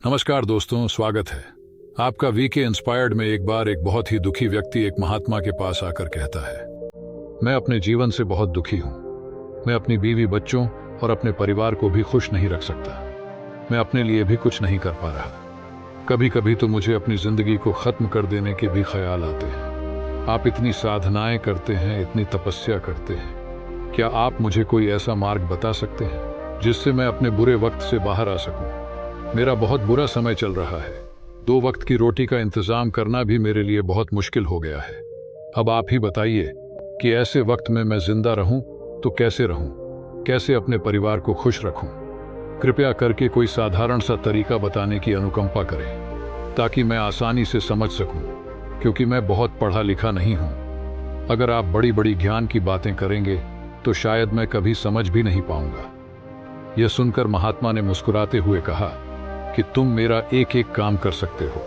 नमस्कार दोस्तों, स्वागत है आपका वीके इंस्पायर्ड में। एक बार एक बहुत ही दुखी व्यक्ति एक महात्मा के पास आकर कहता है, मैं अपने जीवन से बहुत दुखी हूं। मैं अपनी बीवी, बच्चों और अपने परिवार को भी खुश नहीं रख सकता। मैं अपने लिए भी कुछ नहीं कर पा रहा। कभी कभी तो मुझे अपनी जिंदगी को खत्म कर देने के भी ख्याल आते हैं। आप इतनी साधनाएं करते हैं, इतनी तपस्या करते हैं, क्या आप मुझे कोई ऐसा मार्ग बता सकते हैं जिससे मैं अपने बुरे वक्त से बाहर आ सकूं? मेरा बहुत बुरा समय चल रहा है। 2 वक्त की रोटी का इंतजाम करना भी मेरे लिए बहुत मुश्किल हो गया है। अब आप ही बताइए कि ऐसे वक्त में मैं जिंदा रहूं तो कैसे रहूं, कैसे अपने परिवार को खुश रखूं। कृपया करके कोई साधारण सा तरीका बताने की अनुकंपा करें ताकि मैं आसानी से समझ सकूं, क्योंकि मैं बहुत पढ़ा लिखा नहीं हूं। अगर आप बड़ी बड़ी ज्ञान की बातें करेंगे तो शायद मैं कभी समझ भी नहीं पाऊंगा। यह सुनकर महात्मा ने मुस्कुराते हुए कहा कि तुम मेरा एक एक काम कर सकते हो।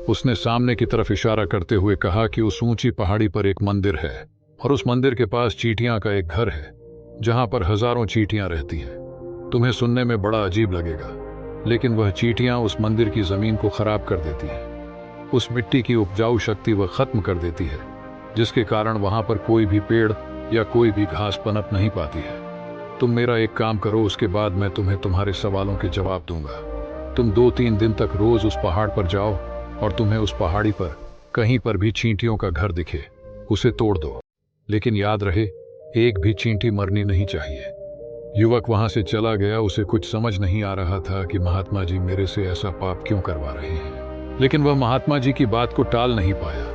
उसने सामने की तरफ इशारा करते हुए कहा कि उस ऊंची पहाड़ी पर एक मंदिर है और उस मंदिर के पास चींटियां का एक घर है जहां पर हजारों चींटियां रहती हैं। तुम्हें सुनने में बड़ा अजीब लगेगा, लेकिन वह चींटियां उस मंदिर की जमीन को खराब कर देती हैं। उस मिट्टी की उपजाऊ शक्ति वह खत्म कर देती है, जिसके कारण वहां पर कोई भी पेड़ या कोई भी घास पनप नहीं पाती है। तुम मेरा एक काम करो, उसके बाद मैं तुम्हें तुम्हारे सवालों के जवाब दूंगा। तुम 2-3 दिन तक रोज उस पहाड़ पर जाओ और तुम्हें उस पहाड़ी पर कहीं पर भी चींटियों का घर दिखे, उसे तोड़ दो। लेकिन याद रहे, एक भी चींटी मरनी नहीं चाहिए। युवक वहां से चला गया। उसे कुछ समझ नहीं आ रहा था कि महात्मा जी मेरे से ऐसा पाप क्यों करवा रहे हैं, लेकिन वह महात्मा जी की बात को टाल नहीं पाया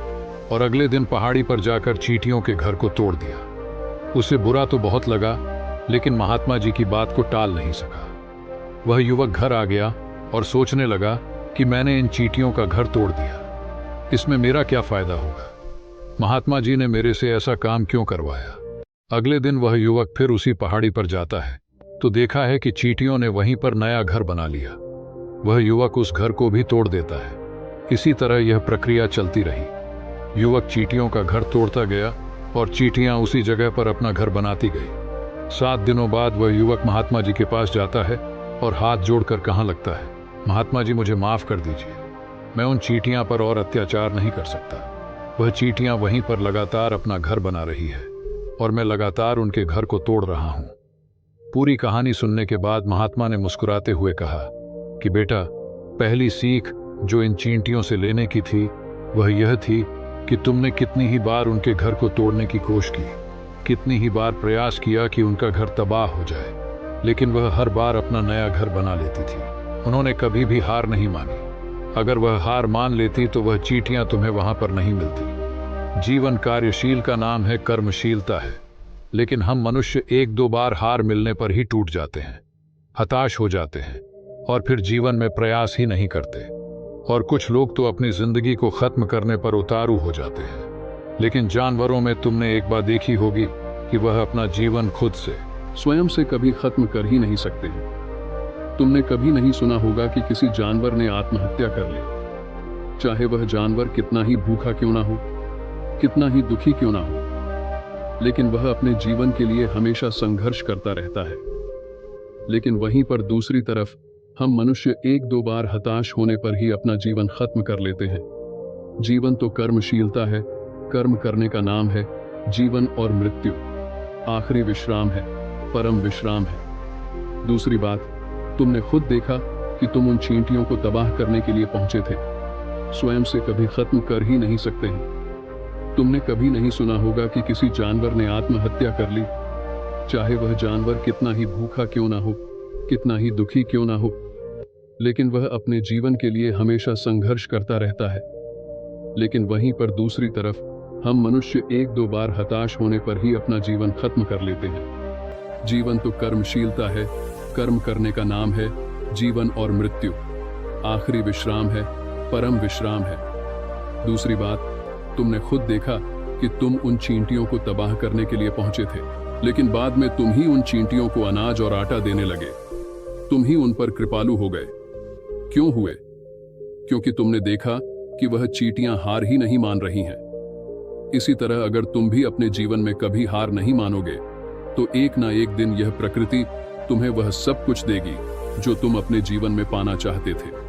और अगले दिन पहाड़ी पर जाकर चींटियों के घर को तोड़ दिया। उसे बुरा तो बहुत लगा, लेकिन महात्मा जी की बात को टाल नहीं सका। वह युवक घर आ गया और सोचने लगा कि मैंने इन चींटियों का घर तोड़ दिया, इसमें मेरा क्या फायदा होगा? महात्मा जी ने मेरे से ऐसा काम क्यों करवाया? अगले दिन वह युवक फिर उसी पहाड़ी पर जाता है तो देखा है कि चींटियों ने वहीं पर नया घर बना लिया। वह युवक उस घर को भी तोड़ देता है। इसी तरह यह प्रक्रिया चलती रही। युवक चींटियों का घर तोड़ता गया और चींटियां उसी जगह पर अपना घर बनाती गई। 7 दिनों बाद वह युवक महात्मा जी के पास जाता है और हाथ जोड़कर कहने लगता है, महात्मा जी मुझे माफ कर दीजिए, मैं उन चींटियां पर और अत्याचार नहीं कर सकता। वह चींटियां वहीं पर लगातार अपना घर बना रही है और मैं लगातार उनके घर को तोड़ रहा हूं। पूरी कहानी सुनने के बाद महात्मा ने मुस्कुराते हुए कहा कि बेटा, पहली सीख जो इन चींटियों से लेने की थी वह यह थी कि तुमने कितनी ही बार उनके घर को तोड़ने की कोशिश की, कितनी ही बार प्रयास किया कि उनका घर तबाह हो जाए, लेकिन वह हर बार अपना नया घर बना लेती थी। उन्होंने कभी भी हार नहीं मानी। अगर वह हार मान लेती तो वह चींटियां तुम्हें वहां पर नहीं मिलती। जीवन कार्यशील का नाम है, कर्मशीलता है, लेकिन हम मनुष्य 1-2 बार हार मिलने पर ही टूट जाते हैं, हताश हो जाते हैं और फिर जीवन में प्रयास ही नहीं करते। और कुछ लोग तो अपनी जिंदगी को खत्म करने पर उतारू हो जाते हैं। लेकिन जानवरों में तुमने एक बात देखी होगी कि वह अपना जीवन खुद से, स्वयं से कभी खत्म कर ही नहीं सकते। तुमने कभी नहीं सुना होगा कि किसी जानवर ने आत्महत्या कर ली, चाहे वह जानवर कितना ही भूखा क्यों ना हो, कितना ही दुखी क्यों ना हो, लेकिन वह अपने जीवन के लिए हमेशा संघर्ष करता रहता है। लेकिन वहीं पर दूसरी तरफ हम मनुष्य 1-2 बार हताश होने पर ही अपना जीवन खत्म कर लेते हैं। जीवन तो कर्मशीलता है, कर्म करने का नाम है। जीवन और मृत्यु आखिरी विश्राम है, परम विश्राम है। दूसरी बात, तुमने खुद देखा कि तुम उन चींटियों को तबाह करने के लिए पहुंचे थे, स्वयं से कभी खत्म कर ही नहीं सकते हैं। तुमने कभी नहीं सुना होगा कि किसी जानवर ने आत्महत्या कर ली, चाहे वह जानवर कितना ही भूखा क्यों ना हो, कितना ही दुखी क्यों ना हो, लेकिन वह अपने जीवन के लिए हमेशा संघर्ष करता रहता है। लेकिन वहीं पर दूसरी तरफ हम मनुष्य 1-2 बार हताश होने पर ही अपना जीवन खत्म कर लेते हैं। जीवन तो कर्मशीलता है, कर्म करने का नाम है। जीवन और मृत्यु आखिरी विश्राम है, परम विश्राम है। दूसरी बात, तुमने खुद देखा कि तुम उन चींटियों को तबाह करने के लिए पहुंचे थे, लेकिन बाद में तुम ही उन चींटियों को अनाज और आटा देने लगे। तुम ही उन पर कृपालु हो गए। क्यों हुए? क्योंकि तुमने देखा कि वह चींटियां हार ही नहीं मान रही हैं। इसी तरह अगर तुम भी अपने जीवन में कभी हार नहीं मानोगे तो एक ना एक दिन यह प्रकृति तुम्हें वह सब कुछ देगी जो तुम अपने जीवन में पाना चाहते थे।